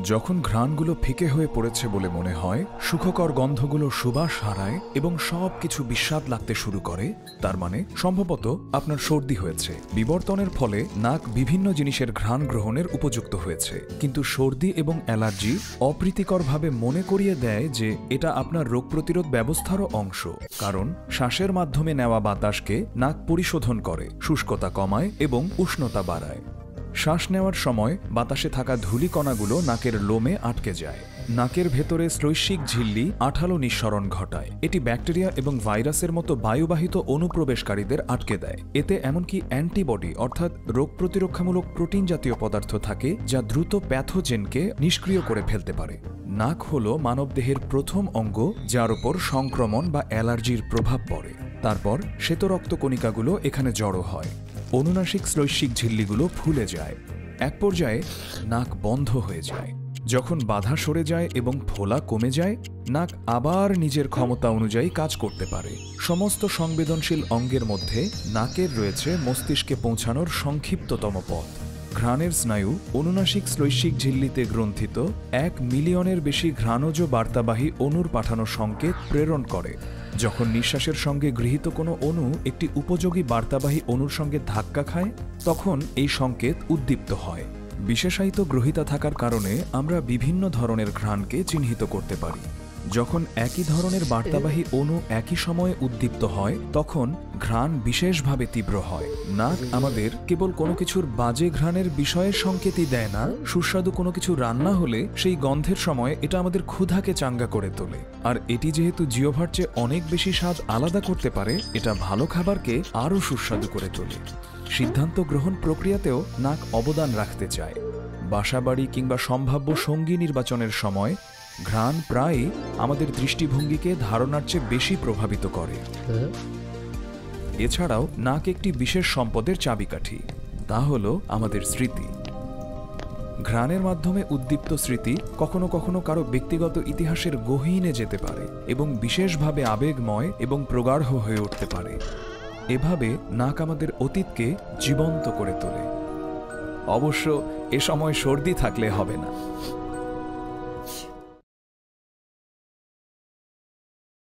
যখন ঘ্রাণগুলো ফিকে হয়ে পড়েছে বলে মনে হয়, সুখকর গন্ধগুলো সুবাস হারায় এবং সবকিছু বিস্বাদ লাগতে শুরু করে, তার মানে সম্ভবত আপনার সর্দি হয়েছে। বিবর্তনের ফলে নাক বিভিন্ন জিনিসের ঘ্রাণ গ্রহণের উপযুক্ত হয়েছে, কিন্তু সর্দি এবং অ্যালার্জি অপ্রীতিকরভাবে মনে করিয়ে দেয় যে এটা আপনার রোগ প্রতিরোধ ব্যবস্থারও অংশ, কারণ শ্বাসের মাধ্যমে নেওয়া বাতাসকে নাক পরিশোধন করে, শুষ্কতা কমায় এবং উষ্ণতা বাড়ায়। শ্বাস নেওয়ার সময় বাতাসে থাকা ধূলিকণাগুলো নাকের লোমে আটকে যায়। নাকের ভেতরে শ্লৈষিক ঝিল্লি আঠালো নিঃসরণ ঘটায়। এটি ব্যাকটেরিয়া এবং ভাইরাসের মতো বায়ুবাহিত অনুপ্রবেশকারীদের আটকে দেয়। এতে এমনকি অ্যান্টিবডি অর্থাৎ রোগ প্রতিরক্ষামূলক প্রোটিন জাতীয় পদার্থ থাকে, যা দ্রুত প্যাথোজেনকে নিষ্ক্রিয় করে ফেলতে পারে। নাক হল মানবদেহের প্রথম অঙ্গ যার উপর সংক্রমণ বা অ্যালার্জির প্রভাব পড়ে। তারপর শ্বেতরক্তকণিকাগুলো এখানে জড়ো হয়। অনুনাসিক শ্লৈষিক ঝিল্লিগুলো ফুলে যায়। এক পর্যায়ে নাক বন্ধ হয়ে যায়। যখন বাধা সরে যায় এবং ফোলা কমে যায়, নাক আবার নিজের ক্ষমতা অনুযায়ী কাজ করতে পারে। সমস্ত সংবেদনশীল অঙ্গের মধ্যে নাকের রয়েছে মস্তিষ্কে পৌঁছানোর সংক্ষিপ্ততম পথ। ঘ্রাণের স্নায়ু অনুনাসিক শ্লৈষিক ঝিল্লিতে গ্রন্থিত 1 মিলিয়নের বেশি ঘ্রাণজ বার্তাবাহী অণুর পাঠানো সংকেত প্রেরণ করে। যখন নিঃশ্বাসের সঙ্গে গৃহীত কোনো অণু একটি উপযোগী বার্তাবাহী অণুর সঙ্গে ধাক্কা খায়, তখন এই সংকেত উদ্দীপ্ত হয়। বিশেষায়িত গ্রহিতা থাকার কারণে আমরা বিভিন্ন ধরনের ঘ্রাণকে চিহ্নিত করতে পারি। যখন একই ধরনের বার্তাবাহী অণু একই সময়ে উদ্দীপ্ত হয়, তখন ঘ্রাণ বিশেষভাবে তীব্র হয়। নাক আমাদের কেবল কোনো কিছুর বাজে ঘ্রাণের বিষয়ে সংকেতই দেয় না, সুস্বাদু কোনো কিছু রান্না হলে সেই গন্ধের সময় এটা আমাদের ক্ষুধাকে চাঙ্গা করে তোলে। আর এটি যেহেতু জিহ্বার চেয়ে অনেক বেশি স্বাদ আলাদা করতে পারে, এটা ভালো খাবারকে আরও সুস্বাদু করে তোলে। সিদ্ধান্ত গ্রহণ প্রক্রিয়াতেও নাক অবদান রাখতে চায়। বাসাবাড়ি কিংবা সম্ভাব্য সঙ্গী নির্বাচনের সময় ঘ্রাণ প্রায়ই আমাদের দৃষ্টিভঙ্গিকে ধারণার চেয়ে বেশি প্রভাবিত করে। এছাড়াও নাক একটি বিশেষ সম্পদের চাবিকাঠি, তা হল আমাদের স্মৃতি। ঘ্রাণের মাধ্যমে উদ্দীপ্ত স্মৃতি কখনো কখনো কারো ব্যক্তিগত ইতিহাসের গহীনে যেতে পারে এবং বিশেষভাবে আবেগময় এবং প্রগাঢ় হয়ে উঠতে পারে। এভাবে নাক আমাদের অতীতকে জীবন্ত করে তোলে। অবশ্য এ সময় সর্দি থাকলে হবে না।